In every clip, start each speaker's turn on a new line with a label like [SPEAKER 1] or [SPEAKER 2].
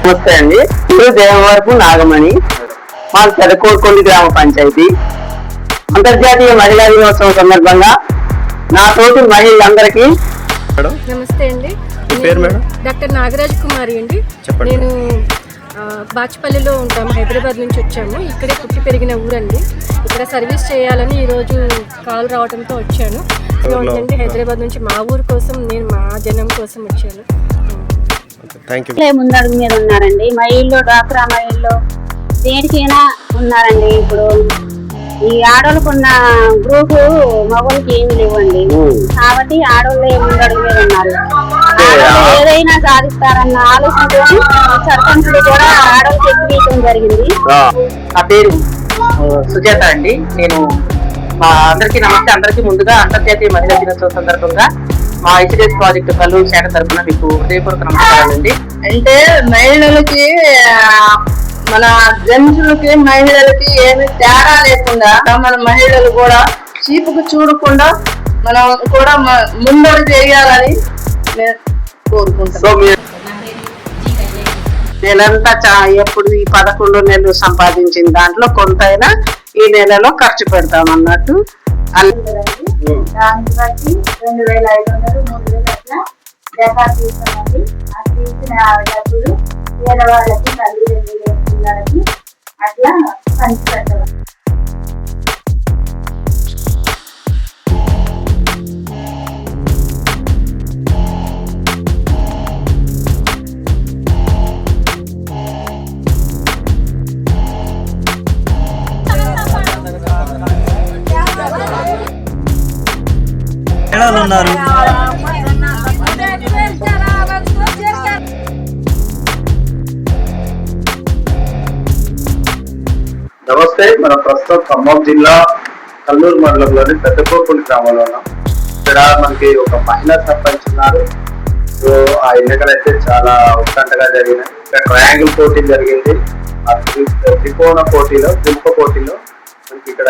[SPEAKER 1] నమస్తే అండి. ఇది దేవవరపు నాగమణి, మా పెదకోడుకొండి గ్రామ పంచాయతీ. అంతర్జాతీయ మహిళా దినోత్సవం సందర్భంగా నా తోటి మహిళలందరికీ
[SPEAKER 2] నమస్తే అండి. డాక్టర్ నాగరాజ్ కుమారి అండి. నేను బాచ్పల్లిలో ఉంటాము, హైదరాబాద్ నుంచి వచ్చాము. ఇక్కడే పుట్టి పెరిగిన ఊరండి. ఇక్కడ సర్వీస్ చేయాలని ఈరోజు కాల్ రావడంతో వచ్చాను. హైదరాబాద్ నుంచి మా ఊరు కోసం, నేను మా జనం కోసం వచ్చాను.
[SPEAKER 3] ముందడుగు మీద ఉన్నారండి. మహిళలు, డాక్రా మహిళలు దేనికైనా ఉన్నారండి. ఇప్పుడు ఈ ఆడవాళ్ళకు ఉన్న గ్రూప్ మగవాళ్ళకి ఏమి లేవండి. కాబట్టి ఆడవాళ్ళే ముందడుగు మీద ఉన్నారు. ఏదైనా సాధిస్తారన్న ఆలోచనతో సర్పంచులు కూడా ఆడవాళ్ళకి ఎక్కువ జరిగింది.
[SPEAKER 1] నా పేరు సుజాత అండి. నేను మా అందరికీ నమస్తే. అందరికీ ముందుగా అంతర్జాతీయ మహిళా దినోత్సవం సందర్భంగా మా ఐసిడిఎస్ ప్రాజెక్టు కల్లూరు శాఖ తరఫున మీకు హృదయపూర్వక నమస్కారాలండి.
[SPEAKER 4] అంటే మహిళలకి, మన జెంట్స్లకి మహిళలకి ఏమి తేడా లేకుండా మన మహిళలు కూడా చీపుకు చూడకుండా మనం కూడా ముందడుగు చేయాలని నేను కోరుకుంటాను.
[SPEAKER 1] నెలంతా ఎప్పుడు ఈ 11 నెలలు సంపాదించిన దాంట్లో కొంతైనా ఈ నెలలో ఖర్చు పెడతాం అన్నట్టు.
[SPEAKER 3] దాన్ని బట్టి 2500, 3000 అట్లా డెకార్ తీసుకోండి. ఆ తీసిన డబ్బులు పేదవాళ్ళకి, తల్లిదండ్రులు పిల్లలకి అట్లా పంచి పెట్టాలి.
[SPEAKER 5] ఉన్నారు
[SPEAKER 6] నమస్తే. మనం ప్రస్తుతం ఖమ్మం జిల్లా కల్లూరు మండలంలోని పెద్దకోడుకొండి గ్రామంలో ఉన్నాం. ఇక్కడ మనకి ఒక మహిళా సర్పంచ్ ఉన్నారు. సో ఆ ఎన్నికలు అయితే చాలా ఉత్కంఠగా జరిగినాయి. ఇక్కడ ట్రయాంగిల్ పోటీ జరిగింది. ఆ త్రికోణ పోటీలో, త్రిముఖ పోటీలో మనకి ఇక్కడ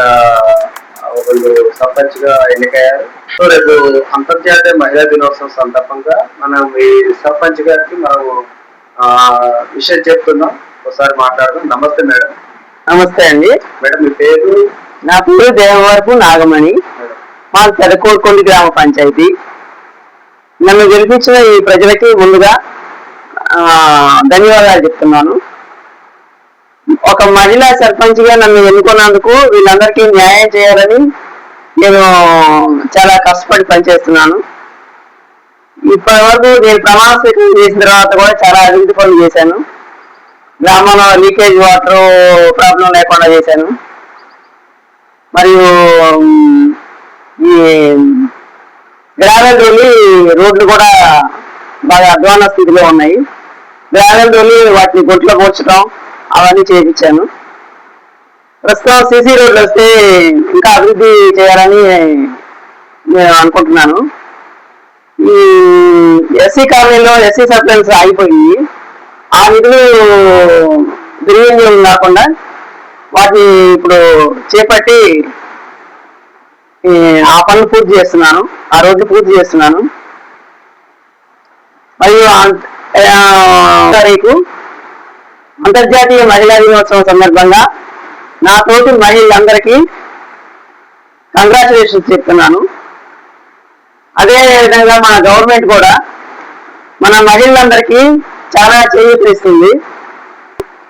[SPEAKER 6] ఒకళ్ళు సర్పంచ్ గా ఎన్నికయ్యారు. సో రేపు అంతర్జాతీయ మహిళా దినోత్సవం సందర్భంగా మనం ఈ సర్పంచ్ గారికి మనం విషయం చెప్తున్నాం. ఒకసారి మాట్లాడదాం. నమస్తే మేడం.
[SPEAKER 1] నమస్తే అండి.
[SPEAKER 6] మేడం మీ పేరు?
[SPEAKER 1] నా పేరు దేవవరపు నాగమణి, మా పెదకోడుకొండి గ్రామ పంచాయతీ. నన్ను గెలిపించిన ఈ ప్రజలకి ముందుగా ధన్యవాదాలు చెప్తున్నాను. ఒక మహిళా సర్పంచ్ గా నన్ను ఎన్నుకున్నందుకు వీళ్ళందరికీ న్యాయం చేయాలని నేను చాలా కష్టపడి పనిచేస్తున్నాను. ఇప్పటి వరకు నేను ప్రమాణ స్వీకారం చేసిన తర్వాత కూడా చాలా అభివృద్ధి పనులు చేశాను. గ్రామంలో లీకేజ్ వాటర్ ప్రాబ్లం లేకుండా చేశాను. మరియు ఈ గ్రావెల్ రోడ్లు కూడా బాగా అధ్వాన స్థితిలో ఉన్నాయి. గ్రావెల్ వాటిని గొంట్లో పోర్చడం అవన్నీ చేయించాను. ప్రస్తుతం సిసి రోడ్లు వస్తే ఇంకా అభివృద్ధి చేయాలని నేను అనుకుంటున్నాను. ఈ ఎస్సీ కాలనీలో ఎస్సీ సప్లైన్స్ ఆగిపోయింది. ఆ నిధులు దుర్వినియోగం కాకుండా వాటిని ఇప్పుడు చేపట్టి ఆ పనులు పూర్తి చేస్తున్నాను. ఆ రోడ్లు పూర్తి చేస్తున్నాను. మరియు తారీఖు అంతర్జాతీయ మహిళా దినోత్సవం సందర్భంగా నా తోటి మహిళలందరికీ కంగ్రాచులేషన్స్ చెప్తున్నాను. అదే విధంగా మన గవర్నమెంట్ కూడా మన మహిళలందరికీ చాలా చేయూతనిస్తుంది.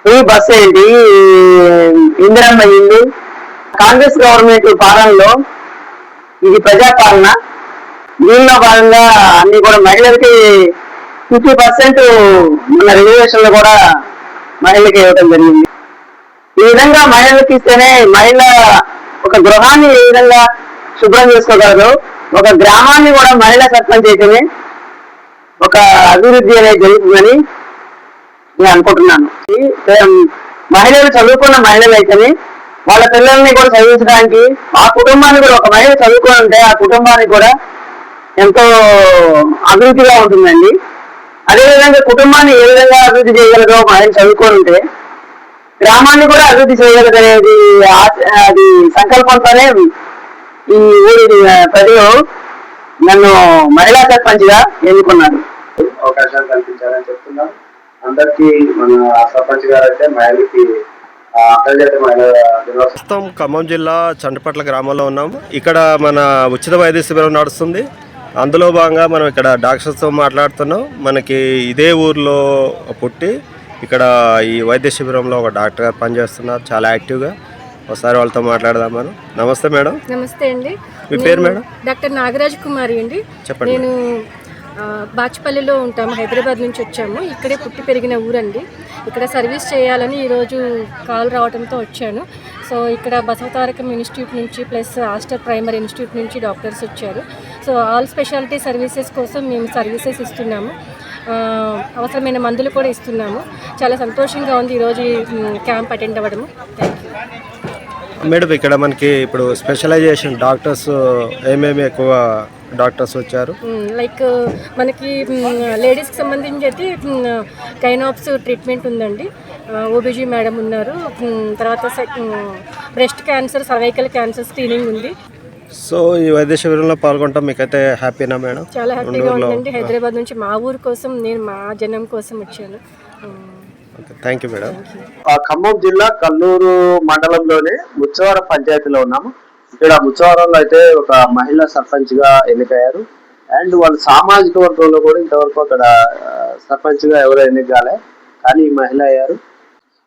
[SPEAKER 1] ఫ్రీ బస్ ఏంటి, ఇందిరమ్మ ఇల్లు. కాంగ్రెస్ గవర్నమెంట్ పాలనలో ఇది ప్రజాపాలన. దీనిలో భాగంగా అన్ని కూడా మహిళలకి 50% మన రిజర్వేషన్లు కూడా మహిళలకి ఇవ్వడం జరిగింది. ఈ విధంగా మహిళలకు ఇస్తేనే మహిళ ఒక గృహాన్ని ఏ విధంగా శుభ్రం చేసుకోగలరు, ఒక గ్రామాన్ని కూడా మహిళా సర్పంచ్ అయితేనే ఒక అభివృద్ధి అనేది జరుగుతుందని నేను అనుకుంటున్నాను. మహిళలు చదువుకున్న మహిళలు అయితేనే వాళ్ళ పిల్లల్ని కూడా చదివించడానికి, ఆ కుటుంబాన్ని కూడా, ఒక మహిళ చదువుకుని ఉంటే ఆ కుటుంబానికి కూడా ఎంతో అభివృద్ధిగా ఉంటుందండి. అదేవిధంగా కుటుంబాన్ని ఏ విధంగా అభివృద్ధి చేయగలదో మహిళ చదువుకొని ఉంటే గ్రామాన్ని కూడా అభివృద్ధి చేయగలదనేది అది సంకల్పంతోనే ఈ ఊరి ప్రజలు నన్ను మహిళా సర్పంచ్ గా ఎన్నుకున్నారు.
[SPEAKER 6] అవకాశాలు కల్పించాలని చెప్తున్నాను. అందరికి మన సర్పంచ్ గారు అయితే మహిళకి అంతర్జాతీయ మహిళా దినోత్సవం
[SPEAKER 5] ప్రస్తుతం ఖమ్మం జిల్లా చండపట్ల గ్రామంలో ఉన్నాం. ఇక్కడ మన ఉచిత వైద్య శిబిరం నడుస్తుంది. అందులో భాగంగా మనం ఇక్కడ డాక్టర్స్తో మాట్లాడుతున్నాం. మనకి ఇదే ఊర్లో పుట్టి ఇక్కడ ఈ వైద్య శిబిరంలో ఒక డాక్టర్ గారు పనిచేస్తున్నారు, చాలా యాక్టివ్గా. ఒకసారి వాళ్ళతో మాట్లాడదాం మనం. నమస్తే మేడం.
[SPEAKER 2] నమస్తే అండి.
[SPEAKER 5] మీ పేరు మేడం?
[SPEAKER 2] డాక్టర్ నాగరాజ్ కుమారి అండి.
[SPEAKER 5] చెప్పండి.
[SPEAKER 2] నేను బాచ్పల్లిలో ఉంటాము, హైదరాబాద్ నుంచి వచ్చాము. ఇక్కడే పుట్టి పెరిగిన ఊరండి. ఇక్కడ సర్వీస్ చేయాలని ఈరోజు కాల్ రావడంతో వచ్చాను. సో ఇక్కడ బసవతారకం ఇన్స్టిట్యూట్ నుంచి ప్లస్ ఆస్టర్ ప్రైమరీ ఇన్స్టిట్యూట్ నుంచి డాక్టర్స్ వచ్చారు. సో ఆల్ స్పెషాలిటీ సర్వీసెస్ కోసం మేము సర్వీసెస్ ఇస్తున్నాము, అవసరమైన మందులు కూడా ఇస్తున్నాము. చాలా సంతోషంగా ఉంది ఈరోజు క్యాంప్ అటెండ్ అవ్వడము. Thank you
[SPEAKER 5] madam. ఇక్కడ మనకి ఇప్పుడు స్పెషలైజేషన్ డాక్టర్స్ ఏమేమి ఎక్కువ డాక్టర్స్ వచ్చారు?
[SPEAKER 2] లైక్ మనకి లేడీస్కి సంబంధించి అయితే గైనాప్స్ ట్రీట్మెంట్ ఉందండి, ఓబీజీ మేడం ఉన్నారు. తర్వాత breast cancer, cervical cancer screening ఉంది.
[SPEAKER 5] సో ఈ వైద్య శిబిరంలో పాల్గొంటాం, మీకైతే హ్యాపీనా మేడం?
[SPEAKER 2] చాలా హ్యాపీగా ఉందండి. హైదరాబాద్ నుంచి మా ఊరు కోసం, నేను మా జనం కోసం వచ్చాను.
[SPEAKER 5] Thank you madam.
[SPEAKER 6] ఖమ్మం జిల్లా కల్లూరు మండలంలోని ముచ్చవరం పంచాయతీలో ఉన్నాము. ఇక్కడ ముచ్చవరంలో అయితే ఒక మహిళా సర్పంచ్ గా ఎన్నికయ్యారు. అండ్ వాళ్ళ సామాజిక వర్గంలో కూడా ఇంతవరకు అక్కడ సర్పంచ్ గా ఎవరు ఎన్నిక కాలే, కానీ ఈ మహిళ అయ్యారు.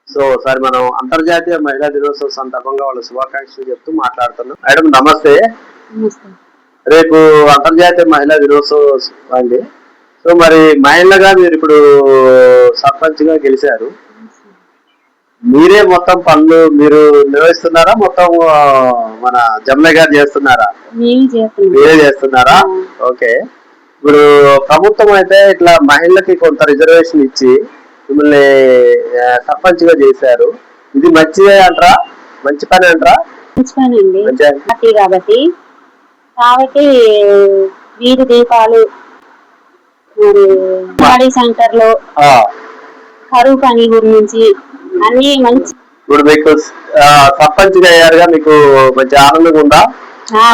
[SPEAKER 6] సో ఒకసారి మనం అంతర్జాతీయ మహిళా దినోత్సవం సందర్భంగా వాళ్ళ శుభాకాంక్షలు చెప్తూ మాట్లాడుతున్నాం. మేడం నమస్తే. రేపు అంతర్జాతీయ మహిళా దినోత్సవం అండి. సో మరి మహిళగా మీరు ఇప్పుడు సర్పంచ్ గా గెలిచారు. మీరే మొత్తం పనులు మీరు నిర్వహిస్తున్నారా, మొత్తం మన జమలయ్య గారు చేస్తున్నారా? మీరే చేస్తున్నారా? ఓకే. ఇప్పుడు ప్రభుత్వం అయితే ఇట్లా మహిళలకి కొంత రిజర్వేషన్ ఇచ్చి మిమ్మల్ని సర్పంచ్ గా చేశారు. ఇది మంచిదే అంటారా? మంచి పని అంటారా?
[SPEAKER 3] మంచి పని అండి. కాబట్టి వీధి దీపాలు, మరి సెంటర్ లో కరువు పని గురించి అన్ని మంచి.
[SPEAKER 6] ఇప్పుడు మీకు సర్పంచ్ గా అయ్యారుగా, మీకు మంచి ఆనందంగా ఉందా?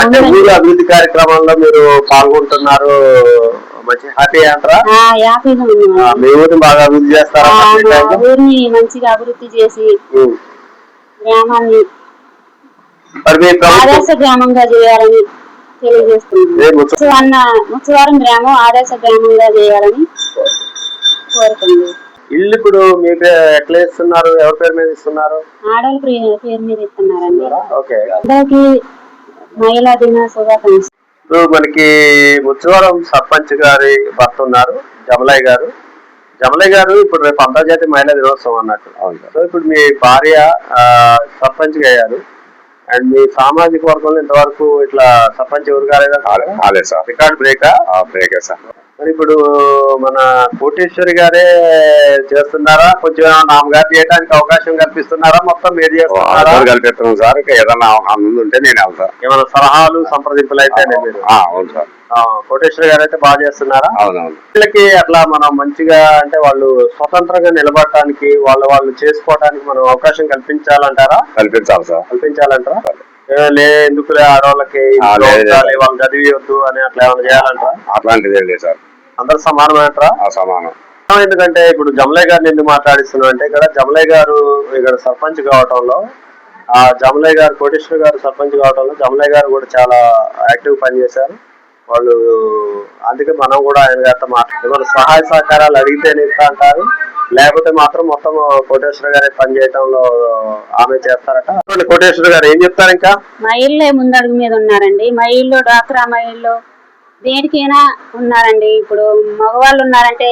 [SPEAKER 6] అంటే ఊరు అభివృద్ధి కార్యక్రమాల్లో మీరు పాల్గొంటున్నారు, మంచి హ్యాపీ అంటారా? మీ ఊరిని బాగా అభివృద్ధి చేస్తారా?
[SPEAKER 3] ఊరిని మంచిగా అభివృద్ధి చేసి గ్రామాన్ని ఆదర్శ గ్రామంగా చేయాలని తెలియజేస్తున్నాను. ముచ్చవరం గ్రామం ఆదర్శ గ్రామంగా చేయాలని కోరుతుంది.
[SPEAKER 6] ఇల్లు ఇప్పుడు మీకు ఎట్లా ఇస్తున్నారు? ఎవరి పేరు మీద ఇస్తున్నారు?
[SPEAKER 3] ఆడవాళ్ళ పేరు మీద ఇస్తున్నారండి.
[SPEAKER 6] ఓకే.
[SPEAKER 3] అందరికి మహిళా దిన శుభాకాంక్షలు.
[SPEAKER 6] ఇప్పుడు మనకి ముచ్చవరం సర్పంచ్ గారి భర్త ఉన్నారు, జమలయ్య గారు. జమలయ్య గారు ఇప్పుడు రేపు అంతర్జాతీయ మహిళా దినోత్సవం అన్నట్టు. సో ఇప్పుడు మీ భార్య సర్పంచ్ గా అయ్యారు. అండ్ మీ సామాజిక వర్గంలో ఇంతవరకు ఇట్లా సర్పంచ్ ఎవరు కాలేదా?
[SPEAKER 7] కాలేదు సార్.
[SPEAKER 6] రికార్డ్ బ్రేకా?
[SPEAKER 7] బ్రేకే సార్.
[SPEAKER 6] మరి ఇప్పుడు మన కోటేశ్వరి గారే చేస్తున్నారా? కొంచెం నామగారు చేయడానికి అవకాశం కల్పిస్తున్నారా? మొత్తం మీరు చేస్తున్నారా?
[SPEAKER 7] కల్పిస్తున్నాం సార్. ఏదన్నా ముందు ఉంటే నేను వెళ్తా.
[SPEAKER 6] ఏమైనా సలహాలు సంప్రదింపులు అయితే మీరు?
[SPEAKER 7] అవును సార్.
[SPEAKER 6] కోటేశ్వరి గారు అయితే బాగా చేస్తున్నారా?
[SPEAKER 7] అవునవును.
[SPEAKER 6] వీళ్ళకి అట్లా మనం మంచిగా అంటే వాళ్ళు స్వతంత్రంగా నిలబడటానికి వాళ్ళు చేసుకోవడానికి మనం అవకాశం కల్పించాలంటారా?
[SPEAKER 7] కల్పించాలి సార్.
[SPEAKER 6] కల్పించాలంటారా? ఎందుకులే ఆడవాళ్ళకి వాళ్ళు చదివియొద్దు అని అట్లా ఏమైనా చేయాలంటారా?
[SPEAKER 7] అట్లాంటిది లేదు సార్.
[SPEAKER 6] అందరు సమానం అంటారా?
[SPEAKER 7] సమానం.
[SPEAKER 6] ఎందుకంటే ఇప్పుడు జమలయ్య గారిని ఎందుకు మాట్లాడిస్తున్నా అంటే ఇక్కడ జమలయ్య గారు ఇక్కడ సర్పంచ్ కావటంలో, ఆ జమలయ్య గారు కోటేశ్వర గారు సర్పంచ్ కావటంలో జమలయ్య గారు కూడా చాలా యాక్టివ్ పనిచేశారు వాళ్ళు. అందుకే మనం కూడా ఆయన గారితో మాట్లాడుతున్నాం. సహాయ సహకారాలు అడిగితేనే ఇస్తా అంటారు, లేకపోతే మాత్రం మొత్తం కోటేశ్వర గారి పని చేయటంలో ఆమె చేస్తారట. కోటేశ్వర గారు ఏం చెప్తారు? ఇంకా
[SPEAKER 3] మహిళలే ముందడుగు మీద ఉన్నారండి. మహిళలు డాక్రా మహిళలు దేనికైనా ఉన్నారండి. ఇప్పుడు మగవాళ్ళు ఉన్నారంటే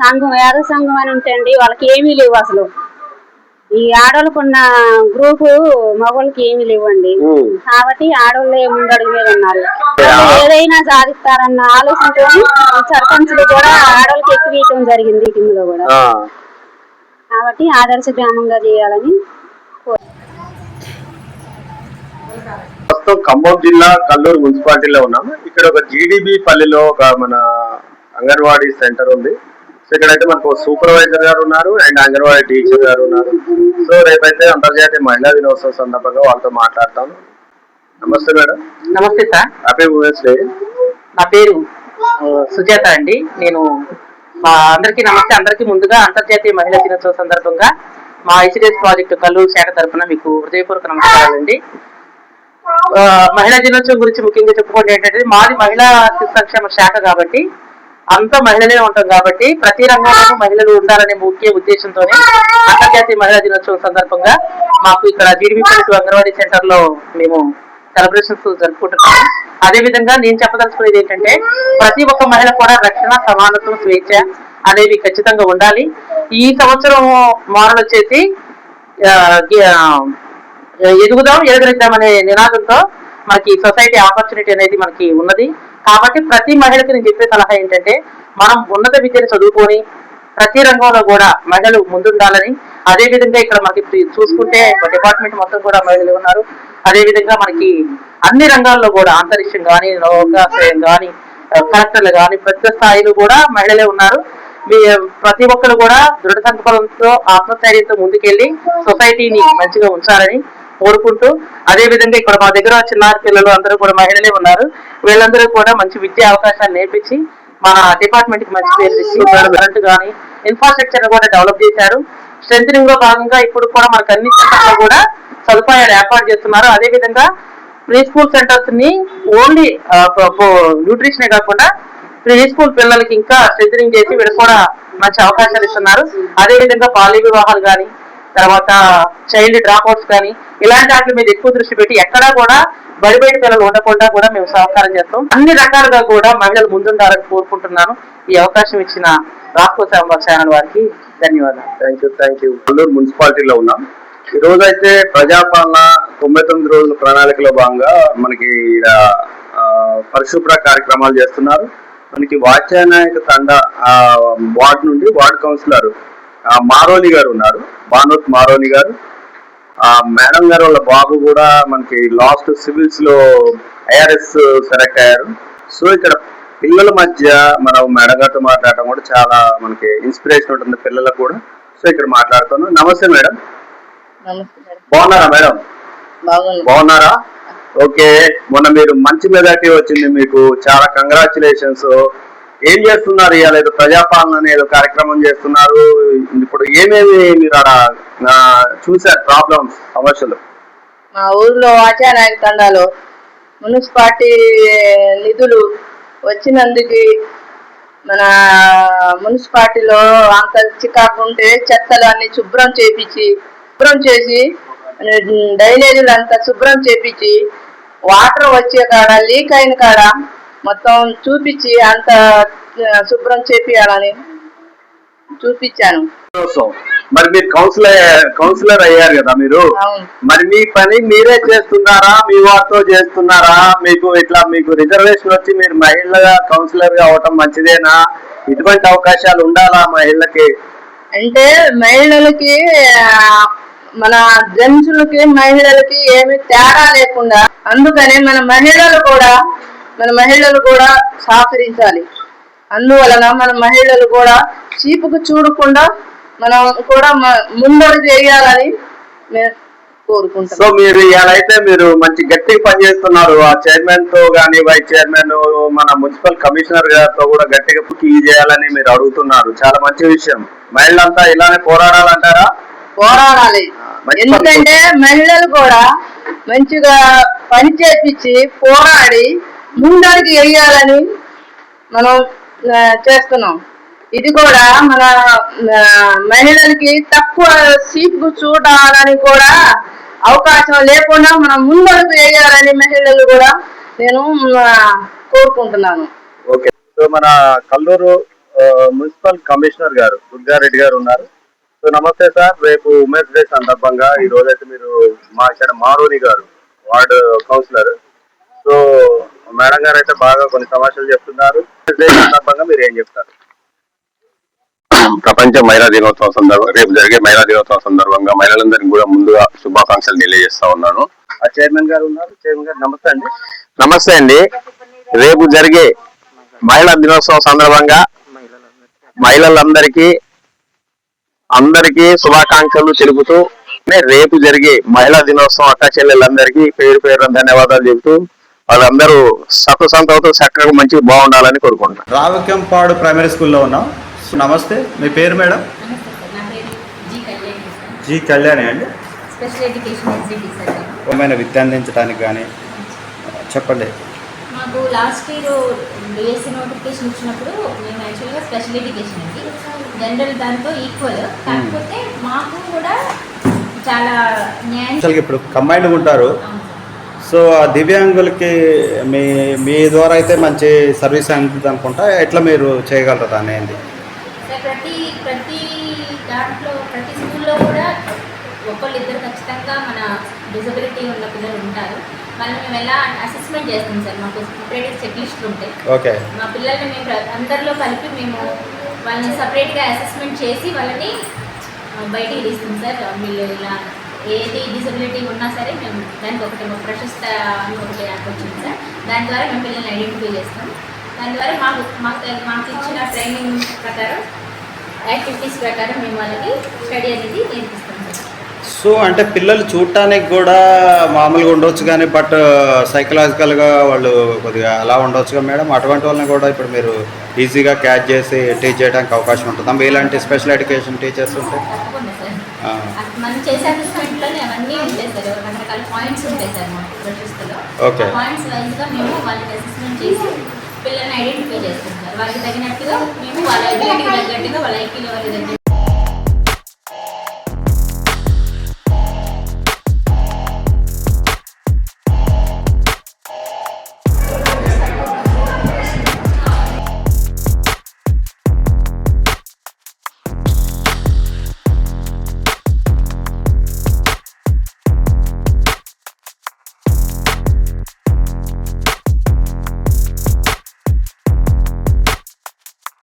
[SPEAKER 3] సంఘం, యాదవ సంఘం అని ఉంటాయండి, వాళ్ళకి ఏమీ లేవు అసలు. ఈ ఆడవాళ్ళకు ఉన్న గ్రూపు మగవాళ్ళకి ఏమీ లేవండి. కాబట్టి ఆడవాళ్ళే ముందడుగు మీద ఉన్నారు. ఏదైనా సాధిస్తారన్న ఆలోచనతో సర్పంచులు కూడా ఆడవాళ్ళకి ఎక్కువ ఇవ్వడం జరిగింది టీంలో కూడా. కాబట్టి ఆదర్శ గ్రామంగా చేయాలని
[SPEAKER 6] ప్రస్తుతం ఖమ్మం జిల్లా కల్లూరు మున్సిపాలిటీలో ఉన్నాము. ఇక్కడ ఒక జీడీబీ పల్లిలో ఒక మన అంగన్వాడీ సెంటర్ ఉంది. సో ఇక్కడైతే మనకు సూపర్వైజర్ గారు ఉన్నారు అండ్ అంగన్వాడీ టీచర్ గారు ఉన్నారు. సో రేపైతే అంతర్జాతీయ మహిళా దినోత్సవం సందర్భంగా వాళ్ళతో మాట్లాడతాను. నమస్తే మేడం.
[SPEAKER 8] నమస్తే సార్.
[SPEAKER 6] Happy women's day.
[SPEAKER 8] నా పేరు సుజాత అండి. నేను అందరికీ నమస్తే. అందరికీ ముందుగా అంతర్జాతీయ మహిళా దినోత్సవం సందర్భంగా మా హెచ్డిఎస్ ప్రాజెక్టు కల్లూరు శాఖ తరఫున మీకు హృదయపూర్వక నమస్కారాలండి. మహిళా దినోత్సవం గురించి ముఖ్యంగా చెప్పుకోండి ఏంటంటే, మాది మహిళా శిశు సంక్షేమ శాఖ కాబట్టి అంతా మహిళలే ఉంటాం కాబట్టి ప్రతి రంగంలోనూ మహిళలు ఉండాలనే ముఖ్య ఉద్దేశంతోనే అంతర్జాతీయ మహిళా దినోత్సవం సందర్భంగా మాకు ఇక్కడ జీడిబిపల్లి అంగన్వాడీ సెంటర్ లో మేము సెలబ్రేషన్స్ జరుపుకుంటున్నాము. అదే విధంగా నేను చెప్పదలుచుకునేది ఏంటంటే, ప్రతి ఒక్క మహిళ కూడా రక్షణ, సమానత్వం, స్వేచ్ఛ అనేవి ఖచ్చితంగా ఉండాలి. ఈ సంవత్సరం మోడల్ వచ్చేసి ఎదుగుదాం ఎదుగుదాం అనే నినాదంతో మనకి సొసైటీ ఆపర్చునిటీ అనేది మనకి ఉన్నది. కాబట్టి ప్రతి మహిళకి నేను చెప్పే సలహా ఏంటంటే, మనం ఉన్నత విద్యను చదువుకొని ప్రతి రంగంలో కూడా మహిళలు ముందుండాలని. అదే విధంగా ఇక్కడ మనకి చూసుకుంటే డిపార్ట్మెంట్ మొత్తం కూడా మహిళలు ఉన్నారు. అదే విధంగా మనకి అన్ని రంగాల్లో కూడా అంతరిక్షం కానీ, నౌకాశ్రయం కానీ, కలెక్టర్లు కానీ పెద్ద స్థాయిలో కూడా మహిళలే ఉన్నారు. ప్రతి ఒక్కరు కూడా దృఢ సంకల్పంతో ఆత్మస్థైర్యంతో ముందుకెళ్లి సొసైటీని మంచిగా ఉంచాలని కోరుకుంటూ, అదే విధంగా ఇక్కడ మా దగ్గర చిన్నారి పిల్లలు అందరూ కూడా మహిళలే ఉన్నారు. వీళ్ళందరూ కూడా మంచి విద్యా అవకాశాలు నేర్పించి మా డిపార్ట్మెంట్ కి మంచి పేరు తెచ్చి కరెంట్ కానీ ఇన్ఫ్రాస్ట్రక్చర్ కూడా డెవలప్ చేశారు. స్ట్రెంథనింగ్ లో భాగంగా ఇప్పుడు కూడా మనకు అన్ని సెంటర్లో కూడా సదుపాయాలు ఏర్పాటు చేస్తున్నారు. అదే విధంగా ప్రీ స్కూల్ సెంటర్స్ ని ఓన్లీ న్యూట్రిషనే కాకుండా ప్రీ స్కూల్ పిల్లలకి ఇంకా స్ట్రెంథనింగ్ చేసి వీళ్ళకి కూడా మంచి అవకాశాలు ఇస్తున్నారు. అదే విధంగా బాల్య వివాహాలు కానీ, తర్వాత చైల్డ్ డ్రాప్ అవుట్స్ కానీ ఇలాంటి వాటి మీద ఎక్కువ దృష్టి పెట్టి ఎక్కడా కూడా బయట పిల్లలు ఉండకుండా కూడా మేము సహకారం చేస్తాం. అన్ని రకాలుగా కూడా మహిళలు ముందుండాలని కోరుకుంటున్నాను. ఈ అవకాశం ఇచ్చిన రాష్ట్ర ఛానల్ వారికి ధన్యవాదాలు.
[SPEAKER 6] Thank you. కల్లూరు మున్సిపాలిటీలో ఉన్నాం. ఈ రోజు అయితే ప్రజాపాలన 99 రోజుల ప్రణాళికలో భాగంగా మనకి పరిశుభ్ర కార్యక్రమాలు చేస్తున్నారు. మనకి వాచ్యానాయక తండ వార్డు నుండి వార్డు కౌన్సిలర్ మారోని గారు ఉన్నారు, భానుత్ మారోని గారు. మేడం గారు వాళ్ళ బాబు కూడా మనకి లాస్ట్ సివిల్స్ లో ఐఆర్ఎస్ సెలెక్ట్ అయ్యారు. సో ఇక్కడ పిల్లల మధ్య మనం మేడం గారితో మాట్లాడటం కూడా చాలా మనకి ఇన్స్పిరేషన్ ఉంటుంది పిల్లలకు కూడా. సో ఇక్కడ మాట్లాడుతున్నాం. నమస్తే మేడం. బాగున్నారా మేడం? బాగున్నారా? ఓకే. మొన్న మీరు మంచి మెజార్టీ వచ్చింది, మీకు చాలా కంగ్రాచులేషన్స్. ఏం చేస్తున్నారు ఇవాళ? ఏదో ప్రజాపాలన ఏదో కార్యక్రమం చేస్తున్నారు. ఇప్పుడు ఏమేమి మీరు అక్కడ చూసారు ప్రాబ్లమ్స్, సమస్యలు?
[SPEAKER 4] మా ఊర్లో ఆచార్య తండాలో మున్సిపాలిటీ నిధులు వచ్చినందుకు మన మున్సిపాలిటీలో అంత చికాకు ఉంటే చెత్తలు అన్ని శుభ్రం చేసి డ్రైనేజీలు అంతా శుభ్రం చేపించి వాటర్ వచ్చే కాడ లీక్ అయిన కాడ మొత్తం చూపించి అంత శుభ్రం చేపియాలని చూపించాను.
[SPEAKER 6] మరి మీరు కౌన్సిలర్ అయ్యారు కదా మీరు, మరి మీ పని మీరే చేస్తున్నారా, మీ వారితో చేస్తున్నారా? మీకు రిజర్వేషన్ వచ్చి మీరు మహిళగా కౌన్సిలర్ గా అవటం మంచిదేనా? ఇటువంటి అవకాశాలు ఉండాలా మహిళలకి?
[SPEAKER 4] అంటే మహిళలకి మన జెంట్స్లకి మహిళలకి ఏమి తేడా లేకుండా, అందుకని మన మహిళలు కూడా సహకరించాలి. అందువలన మన మహిళలు కూడా చీపుకు చూడకుండా మనం కూడా ముందడుగు వేయాలని నేను కోరుకుంటాను.
[SPEAKER 6] సో మీరు ఇవాళైతే మీరు మంచి గట్టిగా పనిచేస్తున్నారు. ఆ చైర్మన్ తో గానీ, వైస్ చైర్మన్, మన మున్సిపల్ కమిషనర్ గారితో కూడా గట్టిగా చేయాలని మీరు అడుగుతున్నారు. చాలా మంచి విషయం. మహిళలంతా ఇలానే పోరాడాలంటారా?
[SPEAKER 4] పోరాడాలి. ఎందుకంటే మహిళలు కూడా మంచిగా పని చేపించి పోరాడి ముందడుగు వేయాలని మనం చేస్తున్నాం. ఇది కూడా మన మహిళలకి తక్కువ సీపు చూడాలని కూడా అవకాశం లేకుండా మనం ముందడుగు వేయాలని మహిళలు కూడా నేను కోరుకుంటున్నాను.
[SPEAKER 6] ఓకే. సో మన కల్లూరు మున్సిపల్ కమిషనర్ గారు దుర్గారెడ్డి గారు ఉన్నారు. సో నమస్తే సార్. రేపు ఉమెన్స్ డే సందర్భంగా ఈ రోజైతే మీరు మా ఇక్కడ మారోని గారు వార్డు కౌన్సిలర్. సో మేడం గారు అయితే బాగా కొన్ని సమస్యలు చెప్తున్నారు. ఉమెన్స్ డే సందర్భంగా మీరు ఏం చెప్తారు?
[SPEAKER 7] ప్రపంచ మహిళా దినోత్సవం రేపు జరిగే మహిళా దినోత్సవం సందర్భంగా మహిళలందరికీ కూడా ముందుగా శుభాకాంక్షలు తెలియజేస్తా ఉన్నాను.
[SPEAKER 6] ఆ చైర్మన్ గారు ఉన్నారు. చైర్మన్ గారు నమస్తే అండి.
[SPEAKER 7] నమస్తే అండి. రేపు జరిగే మహిళా దినోత్సవం సందర్భంగా మహిళలందరికీ శుభాకాంక్షలు తెలుపుతూ, రేపు జరిగే మహిళా దినోత్సవం అక్క చెల్లెళ్ళందరికీ పేరు ధన్యవాదాలు చెబుతూ వాళ్ళందరూ సంతోషంతో చక్కగా మంచిగా బాగుండాలని కోరుకుంటున్నాను.
[SPEAKER 9] రావికంపాడు ప్రైమరీ స్కూల్లో ఉన్నాం.
[SPEAKER 6] నమస్తే, మీ పేరు మేడం?
[SPEAKER 9] నమస్తే సార్, నా పేరు G Kalyani sir.
[SPEAKER 6] G Kalyani అండి.
[SPEAKER 9] Special education SDT sir.
[SPEAKER 6] ఏమైనా విద్య అందించడానికి కానీ చెప్పండి.
[SPEAKER 9] మాకు లాస్ట్ ఇయర్ డిఎస్సి నోటిఫికేషన్ ఇచ్చినప్పుడు మేము యాక్చువల్గా స్పెషల్ ఎడ్యుకేషన్ అండి, జనరల్ దాంతో ఈక్వల్, కాకపోతే మాకు కూడా చాలా న్యాయం.
[SPEAKER 6] అసలు ఇప్పుడు కంబైన్డ్ ఉంటారు. సో ఆ దివ్యాంగులకి మీ ద్వారా అయితే మంచి సర్వీస్ అందుతుంది అనుకుంటా. ఎట్లా మీరు చేయగలరు దాన్ని ఏంటి?
[SPEAKER 9] సార్ ప్రతి దాంట్లో ప్రతి స్కూల్లో కూడా ఒకళ్ళిద్దరు ఖచ్చితంగా మన డిజబిలిటీ ఉన్న పిల్లలు ఉంటారు. వాళ్ళని మేము ఎలా అసెస్మెంట్ చేస్తాం సార్, మాకు సపరేట్ చెక్ లిస్టులు ఉంటాయి.
[SPEAKER 6] ఓకే.
[SPEAKER 9] మా పిల్లల్ని మేము అందరిలో కలిపి మేము వాళ్ళని సపరేట్గా అసెస్మెంట్ చేసి వాళ్ళని బయటికి తీస్తాం సార్. వీళ్ళు ఇలా ఏది డిసబిలిటీ ఉన్నా సరే మేము దానికి ఒకటి ప్రశస్త అని ఒకటి యాప్ వచ్చింది సార్, దాని ద్వారా మేము పిల్లల్ని ఐడెంటిఫై చేస్తాం. దాని ద్వారా మాకు ఇచ్చిన ట్రైనింగ్ ప్రకారం యాక్టివిటీస్ ప్రకారం మేము వాళ్ళకి స్టడీ అనేది నేర్పిస్తాం సార్.
[SPEAKER 6] సో అంటే పిల్లలు చూడటానికి కూడా మామూలుగా ఉండొచ్చు కానీ బట్ సైకలాజికల్గా వాళ్ళు కొద్దిగా అలా ఉండొచ్చుగా మేడం. అటువంటి వాళ్ళని కూడా ఇప్పుడు మీరు ఈజీగా క్యాచ్ చేసి టీచ్ చేయడానికి అవకాశం ఉంటుందా? ఇలాంటి స్పెషల్ ఎడ్యుకేషన్ టీచర్స్ ఉంటాయి.
[SPEAKER 9] తప్పకుండా సార్, మనం చేసే అసెస్మెంట్లోనే అవన్నీ ఉంటాయి సార్, రకరకాల పాయింట్స్ ఉంటాయి సార్ మా ప్రశస్తిలో.
[SPEAKER 6] ఓకే.
[SPEAKER 9] పాయింట్స్ వైజ్గా మేము వాళ్ళకి అసెస్మెంట్ చేసి పిల్లల్ని ఐడెంటిఫై చేస్తాం సార్. వాళ్ళకి తగినట్టుగా మేము వాళ్ళ ఎబిలిటీకి తగ్గట్టుగా వాళ్ళ ఐక్యూ లెవెల్ తగ్గట్టుగా